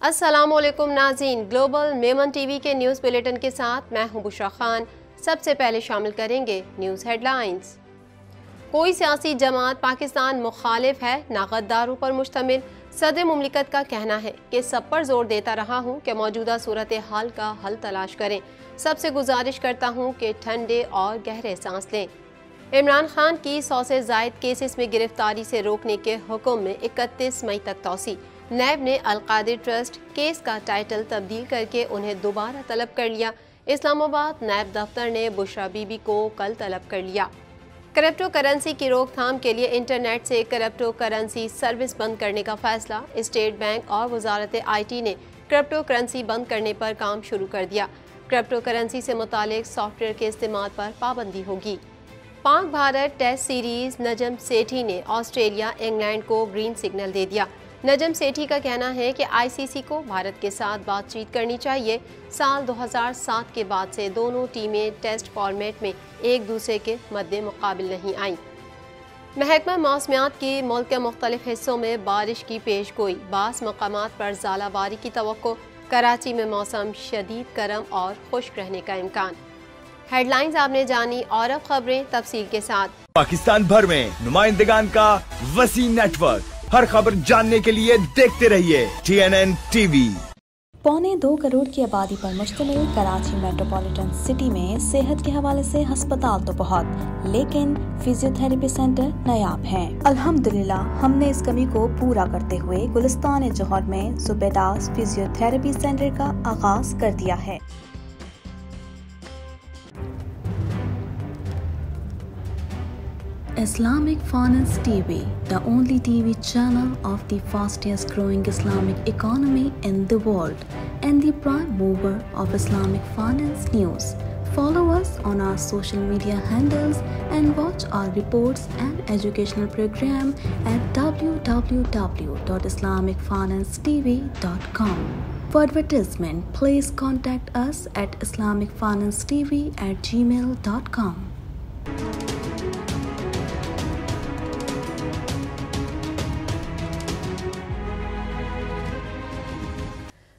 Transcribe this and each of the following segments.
अस्सलामुअलैकुम नाज़रीन, global Memon TV के न्यूज़ बुलेटिन के साथ मैं हूं बुशरा खान। सबसे पहले शामिल करेंगे न्यूज़ हेडलाइंस। कोई सियासी जमात पाकिस्तान मुखालिफ है ना गद्दारों पर मुश्तमिल। सदर मुमलिकत का कहना है कि सब पर जोर देता रहा हूं कि मौजूदा सूरत हाल का हल तलाश करें। सबसे गुजारिश करता हूं कि ठंडे और गहरे सांस लें। इमरान खान की 100 से जायद केसेस में गिरफ्तारी से रोकने के हुक्म में 31 मई तक तौसी। नैब ने अलकादिर ट्रस्ट केस का टाइटल तब्दील करके उन्हें दोबारा तलब कर लिया। इस्लामाबाद नैब दफ्तर ने बुशरा बीबी को कल तलब कर लिया। क्रिप्टो करेंसी की रोकथाम के लिए इंटरनेट से क्रिप्टो करेंसी सर्विस बंद करने का फैसला। स्टेट बैंक और वजारत IT ने क्रिप्टो करेंसी बंद करने पर काम शुरू कर दिया। क्रिप्टो करेंसी से मुतालिक सॉफ्टवेयर के इस्तेमाल पर पाबंदी होगी। पाक भारत टेस्ट सीरीज नजम सेठी ने ऑस्ट्रेलिया इंग्लैंड को ग्रीन सिग्नल दे दिया। नजम सेठी का कहना है कि ICC को भारत के साथ बातचीत करनी चाहिए। साल 2007 के बाद से दोनों टीमें टेस्ट फॉर्मेट में एक दूसरे के मद्दे मुकाबिल नहीं आईं। महकमा मौसमियात की मुल्क के मुख्तलिफ हिस्सों में बारिश की पेशगोई। बास मकामात पर ज़ालाबारी की तवक्को। कराची में मौसम शदीद गर्म और खुश्क रहने का इम्कान। हेडलाइंस आपने जानी और अब खबरें तफसील के साथ। पाकिस्तान भर में नुमाइंदगान का वसी नेटवर्क, हर खबर जानने के लिए देखते रहिए TNN TV। 1.25 करोड़ की आबादी पर मुश्तमिल कराची मेट्रोपॉलिटन सिटी में सेहत के हवाले से अस्पताल तो बहुत, लेकिन फिजियोथेरेपी सेंटर नायाब हैं। अल्हम्दुलिल्लाह हमने इस कमी को पूरा करते हुए गुलिस्तान जौहर में ज़ुबैदास फिजियोथेरेपी सेंटर का आगाज कर दिया है। Islamic Finance TV, the only TV channel of the fastest growing Islamic economy in the world and the prime mover of Islamic finance news. Follow us on our social media handles and watch our reports and educational program at www.islamicfinancetv.com. For advertisement, please contact us at islamicfinancetv@gmail.com.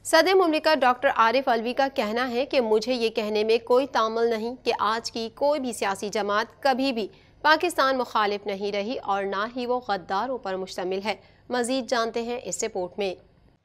सदर मुमलिकत doctor Arif Alvi का कहना है कि मुझे ये कहने में कोई तामुल नहीं कि आज की कोई भी सियासी जमात कभी भी पाकिस्तान मुखालिफ नहीं रही और ना ही वो गद्दारों पर मुश्तमिल है। मजीद जानते हैं इस रिपोर्ट में।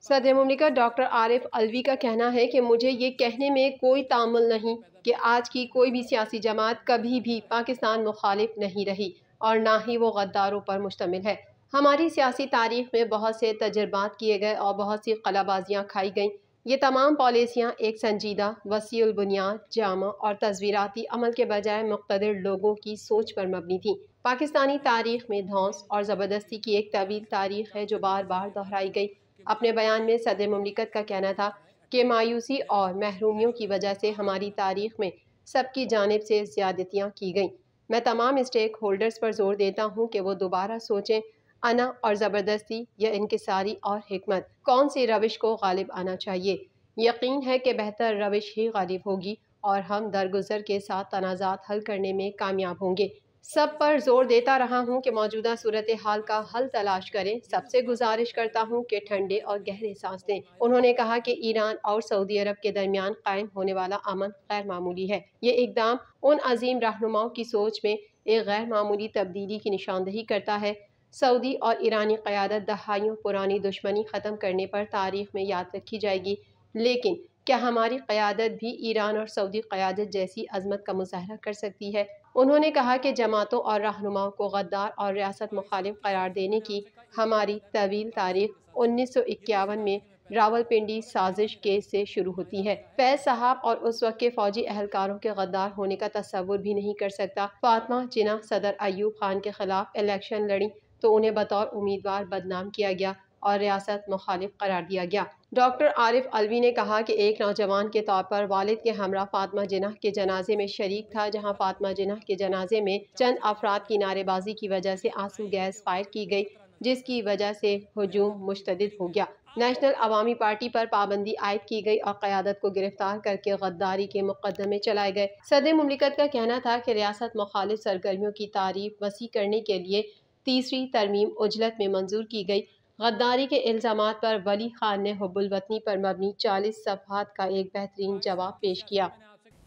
सदर मुमलिकत डॉक्टर आरिफ अलवी का कहना है कि मुझे ये कहने में कोई तामुल नहीं कि आज की कोई भी सियासी जमात कभी भी पाकिस्तान मुखालिफ नहीं रही और ना ही वो गद्दारों पर मुश्तमिल है। हमारी सियासी तारीख में बहुत से तजर्बात किए गए और बहुत सी कलाबाजियाँ खाई गईं। ये तमाम पॉलिसियाँ एक संजीदा, वसीउल बुनियाद, जामा और तस्वीराती अमल के बजाय मुक़्तदिर लोगों की सोच पर मबनी थी। पाकिस्तानी तारीख में धौंस और ज़बरदस्ती की एक तवील तारीख है जो बार बार दोहराई गई। अपने बयान में सदर मुमलिकत का कहना था कि मायूसी और महरूमियों की वजह से हमारी तारीख में सबकी जानिब से ज़्यादतियाँ की गईं। मैं तमाम स्टेक होल्डर्स पर जोर देता हूँ कि वो दोबारा सोचें, अना और ज़बरदस्ती या इनकिसारी और हिकमत कौन सी रविश को गालिब आना चाहिए। यकीन है कि बेहतर रविश ही गालिब होगी और हम दरगुजर के साथ तनाज़ात हल करने में कामयाब होंगे। सब पर जोर देता रहा हूँ कि मौजूदा सूरत हाल का हल तलाश करें। सबसे गुजारिश करता हूँ कि ठंडे और गहरे सांस लें। उन्होंने कहा कि ईरान और सऊदी अरब के दरमियान कायम होने वाला अमन गैर मामूली है। ये इकदाम उन अजीम रहनुमाओं की सोच में एक गैर मामूली तब्दीली की निशानदही करता है। सऊदी और ईरानी क़यादत दहाइयों पुरानी दुश्मनी ख़त्म करने पर तारीख़ में याद रखी जाएगी, लेकिन क्या हमारी क़यादत भी ईरान और सऊदी क़यादत जैसी अज़मत का मुज़ाहरा कर सकती है। उन्होंने कहा कि जमातों और रहनुमाओं को गद्दार और रियासत मुखालिफ करार देने की हमारी तवील तारीख़ 1951 में रावलपिंडी साजिश केस से शुरू होती है। फैज साहब और उस वक्त के फौजी एहलकारों के गद्दार होने का तस्वुर भी नहीं कर सकता। फातिमा जिन्ना सदर अयूब खान के खिलाफ इलेक्शन लड़ी तो उन्हें बतौर उम्मीदवार बदनाम किया गया और रियासत मुखालिफ करार दिया गया। डॉक्टर आरिफ अलवी ने कहा कि एक नौजवान के तौर पर वालिद के हमरा फातिमा जिन्ना के जनाजे में शरीक था, जहां फातिमा जिन्ना के जनाजे में चंद अफराद की नारेबाजी की वजह से आंसू गैस फायर की गई, जिसकी वजह से हुजूम मुश्तदिद हो गया। नेशनल अवामी पार्टी पर पाबंदी आयद की गई और क़यादत को गिरफ्तार करके गद्दारी के मुकदमे चलाए गए। सदर मुमलिकत का कहना था कि रियासत मुखालिफ सरगर्मियों की तारीफ वसी करने के लिए तीसरी तरमीम उजलत में मंजूर की गई। गद्दारी के इल्ज़ामात पर वली खान ने हुब्बुल वतनी पर मबनी 40 सफ़हात का एक बेहतरीन जवाब पेश किया।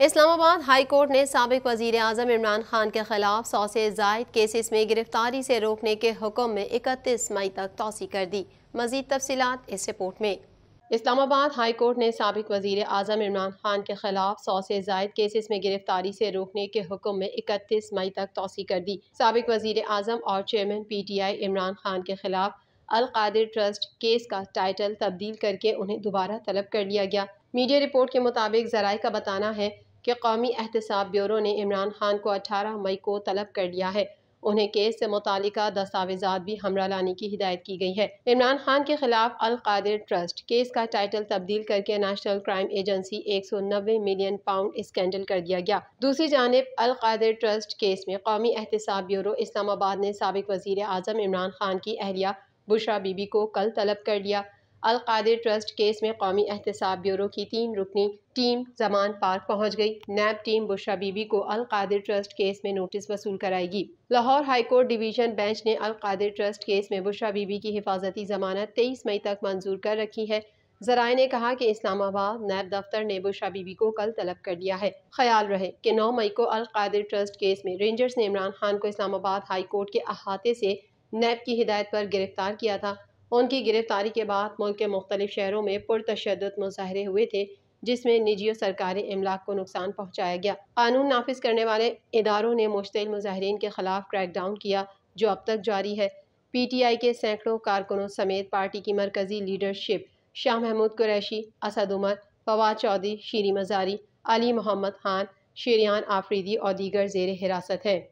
इस्लामाबाद हाई कोर्ट ने साबिक वज़ीर आज़म इमरान खान के खिलाफ 100 से ज़ायद केसेस में गिरफ्तारी से रोकने के हुक्म में 31 मई तक तौसी कर दी। मज़ीद तफसीलात इस रिपोर्ट में। इस्लामाबाद हाई कोर्ट ने साबिक वज़ीर आज़म इमरान खान के खिलाफ 100 से ज़ायद केसेस में गिरफ्तारी से रोकने के हुक्म में 31 मई तक तौसी कर दी। साबिक वज़ीर आज़म और चेयरमैन PTI इमरान खान के खिलाफ अल कादिर ट्रस्ट केस का टाइटल तब्दील करके उन्हें दोबारा तलब कर लिया गया। मीडिया रिपोर्ट के मुताबिक ज़राए का बताना है कि कौमी एहतसाब ब्यूरो ने इमरान खान को 18 मई को तलब कर लिया है। उन्हें केस से मुतालिका दस्तावेजात भी हमरा लाने की हिदायत की गई है। इमरान खान के खिलाफ अल कादिर ट्रस्ट केस का टाइटल तब्दील करके national crime agency 190 million pound scandal कर दिया गया। दूसरी जानिब अल कादिर ट्रस्ट केस में कौमी एहतसाब ब्यूरो इस्लामाबाद ने साबिक वज़ीर आज़म इमरान खान की अहलिया बुशरा बीबी को कल तलब कर लिया। अल कादिर ट्रस्ट केस में कौमी एहतसाब ब्यूरो की 3 रुकनी टीम जमान पार्क पहुंच गई। नैब टीम बुशरा बीबी को अल कादिर ट्रस्ट केस में नोटिस वसूल कराएगी। Lahore high court division bench ने अल कादिर ट्रस्ट केस में बुशरा बीबी की हिफाजती जमानत 23 मई तक मंजूर कर रखी है। जराए ने कहा कि इस्लामाबाद नैब दफ्तर ने बुशरा बीबी को कल तलब कर लिया है। ख्याल रहे कि 9 मई को अल कादिर ट्रस्ट केस में रेंजर्स ने इमरान खान को इस्लामाबाद हाई कोर्ट के अहाते से नैब की हिदायत पर गिरफ्तार किया था। उनकी गिरफ्तारी के बाद मुल्क के मुख्तलिफ शहरों में पुरतशद्दुद मुजाहरे हुए थे, जिसमें निजी और सरकारी इमलाक को नुकसान पहुंचाया गया। कानून नाफिज करने वाले इदारों ने मुश्तिल मुजाहरीन के खिलाफ क्रैकडाउन किया, जो अब तक जारी है। PTI के सैकड़ों कारकुनों समेत पार्टी की मरकजी लीडरशिप शाह महमूद कुरैशी, असद उमर, फवाद चौधरी, शीरी मजारी, अली मोहम्मद खान, शेरियान आफरीदी और दीगर जेर हिरासत है।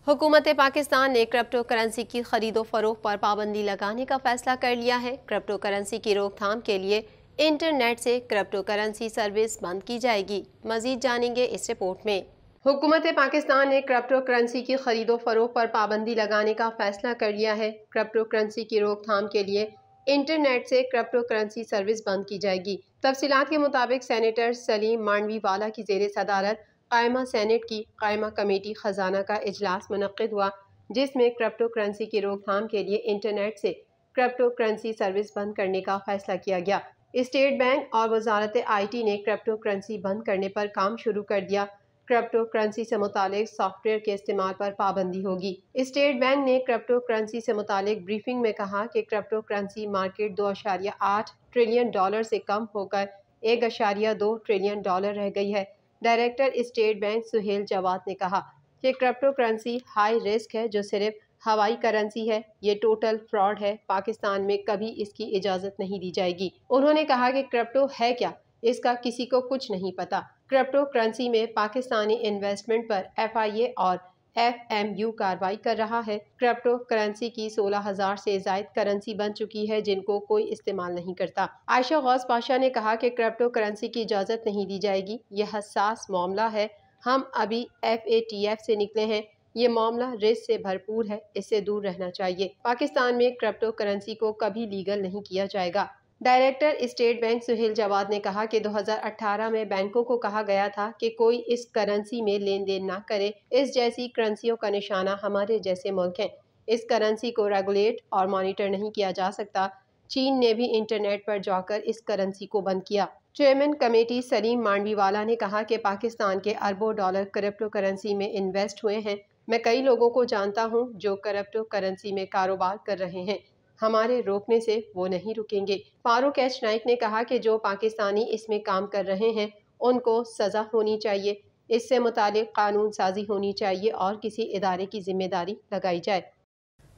हुकूमत पाकिस्तान ने क्रिप्टो करेंसी की खरीदो फरोख्त पर पाबंदी लगाने का फैसला कर लिया है। क्रिप्टो करेंसी की रोकथाम के लिए इंटरनेट से क्रिप्टो करेंसी सर्विस बंद की जाएगी। मजीद जानेंगे इस रिपोर्ट में। हुकूमत पाकिस्तान ने क्रिप्टो करेंसी की खरीदो फरोख्त पर पाबंदी लगाने का फैसला कर लिया है। क्रिप्टो करेंसी की रोकथाम के लिए इंटरनेट से क्रिप्टो करेंसी सर्विस बंद की जाएगी। तफसीलात के मुताबिक सेनेटर सलीम मांडवीवाला की जेर सदारत कायमा सेनेट की कायमा कमेटी खजाना का इजलास मुनक्किद हुआ, जिसमें क्रिप्टो करेंसी की रोकथाम के लिए इंटरनेट से क्रिप्टो करेंसी सर्विस बंद करने का फैसला किया गया। स्टेट बैंक और वजारत IT ने क्रिप्टो करेंसी बंद करने पर काम शुरू कर दिया। क्रिप्टो करेंसी से मुतालिक सॉफ्टवेयर के इस्तेमाल पर पाबंदी होगी। स्टेट बैंक ने क्रिप्टो करेंसी से मुतालिक ब्रीफिंग में कहा कि क्रिप्टो करेंसी मार्केट $2.8 ट्रिलियन से कम होकर $1.2 ट्रिलियन रह गई है। Director state bank Suhail Jawad ने कहा कि क्रिप्टो करेंसी हाई रिस्क है, जो सिर्फ हवाई करेंसी है। ये टोटल फ्रॉड है। पाकिस्तान में कभी इसकी इजाज़त नहीं दी जाएगी। उन्होंने कहा कि क्रिप्टो है क्या, इसका किसी को कुछ नहीं पता। क्रिप्टो करेंसी में पाकिस्तानी इन्वेस्टमेंट पर FIA और FMU कार्रवाई कर रहा है। क्रिप्टो करेंसी की 16,000 से ज़ायद करेंसी बन चुकी है, जिनको कोई इस्तेमाल नहीं करता। आयशा गौस पाशा ने कहा कि क्रिप्टो करेंसी की इजाज़त नहीं दी जाएगी। यह हसास मामला है। हम अभी FATF से निकले हैं। ये मामला रिस्क से भरपूर है, इससे दूर रहना चाहिए। पाकिस्तान में क्रिप्टो करेंसी को कभी लीगल नहीं किया जाएगा। Director state bank Suhail Jawad ने कहा कि 2018 में बैंकों को कहा गया था कि कोई इस करेंसी में लेन देन ना करे। इस जैसी करेंसियों का निशाना हमारे जैसे मुल्क हैं। इस करेंसी को रेगुलेट और मॉनिटर नहीं किया जा सकता। चीन ने भी इंटरनेट पर जाकर इस करेंसी को बंद किया। चेयरमैन कमेटी सलीम मांडवीवाला ने कहा कि पाकिस्तान के अरबों डॉलर क्रिप्टो करेंसी में इन्वेस्ट हुए हैं। मैं कई लोगों को जानता हूँ जो क्रिप्टो करेंसी में कारोबार कर रहे हैं। हमारे रोकने से वो नहीं रुकेंगे। फारूक एच नाइक ने कहा कि जो पाकिस्तानी इसमें काम कर रहे हैं उनको सज़ा होनी चाहिए। इससे मुतालिक कानून साजी होनी चाहिए और किसी इदारे की जिम्मेदारी लगाई जाए।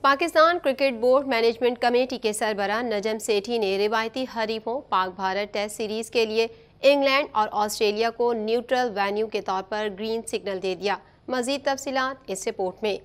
Pakistan cricket board management committee के सरबराह नजम सेठी ने रिवायती हरीफों पाक भारत टेस्ट सीरीज के लिए इंग्लैंड और ऑस्ट्रेलिया को न्यूट्रल वेन्यू के तौर पर ग्रीन सिग्नल दे दिया। मजीद तफसीलात इस रिपोर्ट में।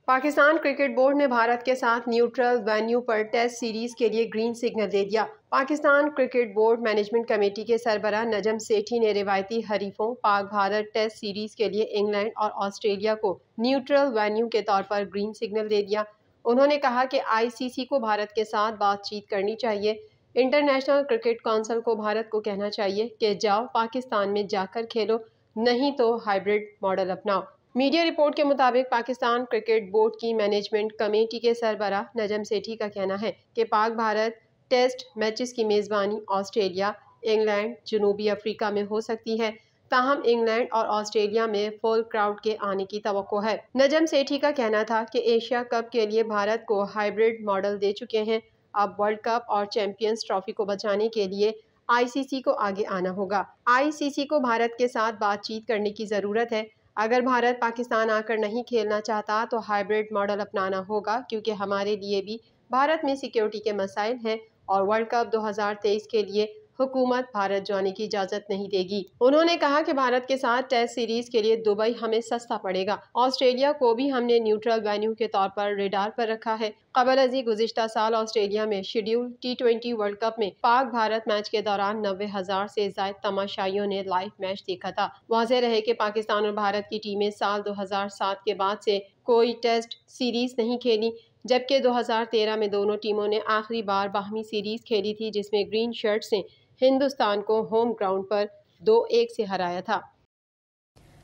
पाकिस्तान क्रिकेट बोर्ड ने भारत के साथ न्यूट्रल वेन्यू पर टेस्ट सीरीज के लिए ग्रीन सिग्नल दे दिया। Pakistan cricket board management committee के सरबराह नजम सेठी ने रिवायती हरीफों पाक भारत टेस्ट सीरीज के लिए इंग्लैंड और ऑस्ट्रेलिया को न्यूट्रल वेन्यू के तौर पर ग्रीन सिग्नल दे दिया। उन्होंने कहा कि ICC को भारत के साथ बातचीत करनी चाहिए। इंटरनेशनल क्रिकेट काउंसिल को भारत को कहना चाहिए कि जाओ पाकिस्तान में जाकर खेलो, नहीं तो हाइब्रिड मॉडल अपनाओ। मीडिया रिपोर्ट के मुताबिक पाकिस्तान क्रिकेट बोर्ड की मैनेजमेंट कमेटी के सरबराह नजम सेठी का कहना है कि पाक भारत टेस्ट मैचेस की मेज़बानी ऑस्ट्रेलिया, इंग्लैंड, जनूबी अफ्रीका में हो सकती है। ताहम इंग्लैंड और ऑस्ट्रेलिया में फुल क्राउड के आने की तवक्को है। नजम सेठी का कहना था कि एशिया कप के लिए भारत को हाइब्रिड मॉडल दे चुके हैं। अब वर्ल्ड कप और चैंपियंस ट्रॉफी को बचाने के लिए आईसीसी को आगे आना होगा। आईसीसी को भारत के साथ बातचीत करने की ज़रूरत है। अगर भारत पाकिस्तान आकर नहीं खेलना चाहता तो हाइब्रिड मॉडल अपनाना होगा, क्योंकि हमारे लिए भी भारत में सिक्योरिटी के मसाइल हैं और वर्ल्ड कप 2023 के लिए हुकूमत भारत जाने की इजाजत नहीं देगी। उन्होंने कहा कि भारत के साथ टेस्ट सीरीज के लिए दुबई हमें सस्ता पड़ेगा। ऑस्ट्रेलिया को भी हमने न्यूट्रल वेन्यू के तौर पर रेडार पर रखा है। कबल अजी गुज़िश्ता साल ऑस्ट्रेलिया में शेड्यूल T20 वर्ल्ड कप में पाक भारत मैच के दौरान 90,000 से ज्यादा तमाशाइयों ने लाइव मैच देखा था। वाज़ेह रहे कि पाकिस्तान और भारत की टीमें साल 2007 के बाद से कोई टेस्ट सीरीज नहीं खेली, जबकि 2013 में दोनों टीमों ने आखिरी बार बाहमी सीरीज खेली थी, जिसमें ग्रीन शर्ट्स ने हिंदुस्तान को होम ग्राउंड पर 2-1 से हराया था।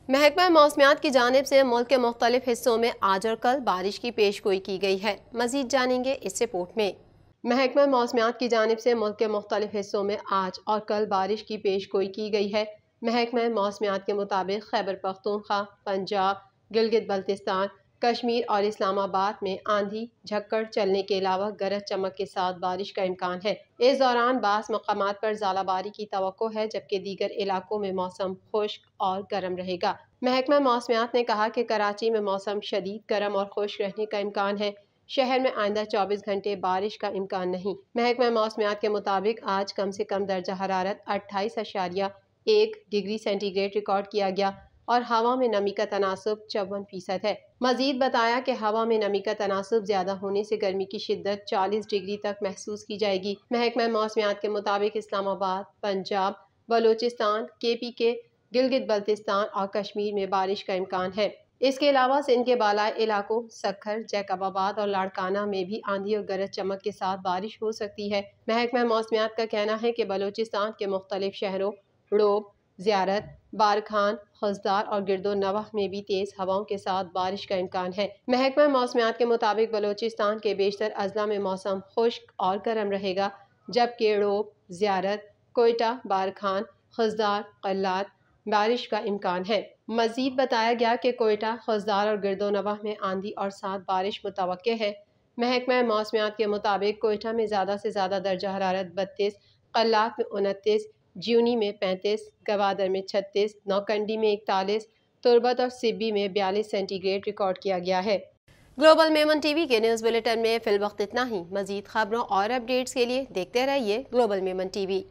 महकमा मौसमियात की जानिब से मुल्क के मुख्तलिफ हिस्सों में आज और कल बारिश की पेशगोई की गई है। मजीद जानेंगे इस रिपोर्ट में। महकमा मौसमियात की जानिब से मुल्क के मुख्तलिफ हिस्सों में आज और कल बारिश की पेशगोई की गई है। महकमा मौसमियात के मुताबिक खैबर पख्तूनख्वा, पंजाब, गिलगित बल्तिस्तान, कश्मीर और इस्लामाबाद में आंधी झक्कड़ चलने के अलावा गरज चमक के साथ बारिश का इम्कान है। इस दौरान बास मकामात पर ज़ालाबारी की तवक्को है, जबकि दीगर इलाकों में मौसम खुश्क और गर्म रहेगा। महकमा मौसमियात ने कहा कि कराची में मौसम शदीद गर्म और खुश्क रहने का इम्कान है। शहर में आइंदा 24 घंटे बारिश का इम्कान नहीं। महकमा मौसमियात के मुताबिक आज कम से कम दर्जा हरारत 28.1 डिग्री सेंटीग्रेड रिकॉर्ड किया गया और हवा में नमी का तनासुब 54% है। मजीद बताया कि हवा में नमी का तनासुब ज्यादा होने से गर्मी की शिद्दत 40 डिग्री तक महसूस की जाएगी। महकमा मौसमियात के मुताबिक इस्लामाबाद, पंजाब, बलूचिस्तान, KPK, गिलगित बल्तिस्तान और कश्मीर में बारिश का इम्कान है। इसके अलावा सिंध के बालाई इलाकों सखर, जैकबाबाद और लाड़काना में भी आंधी और गरज चमक के साथ बारिश हो सकती है। महकमा मौसमियात का कहना है कि बलूचिस्तान के मुख्तलिफ शहरों रोब, ज़ियारत, बारखान, खजदार और गिरदो नवाह में भी तेज़ हवाओं के साथ बारिश का इम्कान है। महकमा मौसमियात के मुताबिक बलूचिस्तान के बेशतर अजला में मौसम खुश्क और गर्म रहेगा, जबकि रोब, ज़ियारत, कोयटा, बारखान, खजदार, कल्लात बारिश का इम्कान है। मजीद बताया गया कि कोयटा, खजदार और गिरदो नवाह में आंधी और साथ बारिश मुतवक्के है। महकमा मौसमियात के मुताबिक कोयटा में ज़्यादा से ज़्यादा दर्जा हरारत 32, कल्लात में 29, ज्यूनी में 35, गवादर में 36, नौकंडी में 41, तुरबत और सिब्बी में 42 सेंटीग्रेड रिकॉर्ड किया गया है। ग्लोबल मेमन टीवी के न्यूज़ बुलेटिन में फिल वक्त इतना ही। मजीद खबरों और अपडेट्स के लिए देखते रहिए ग्लोबल मेमन टीवी।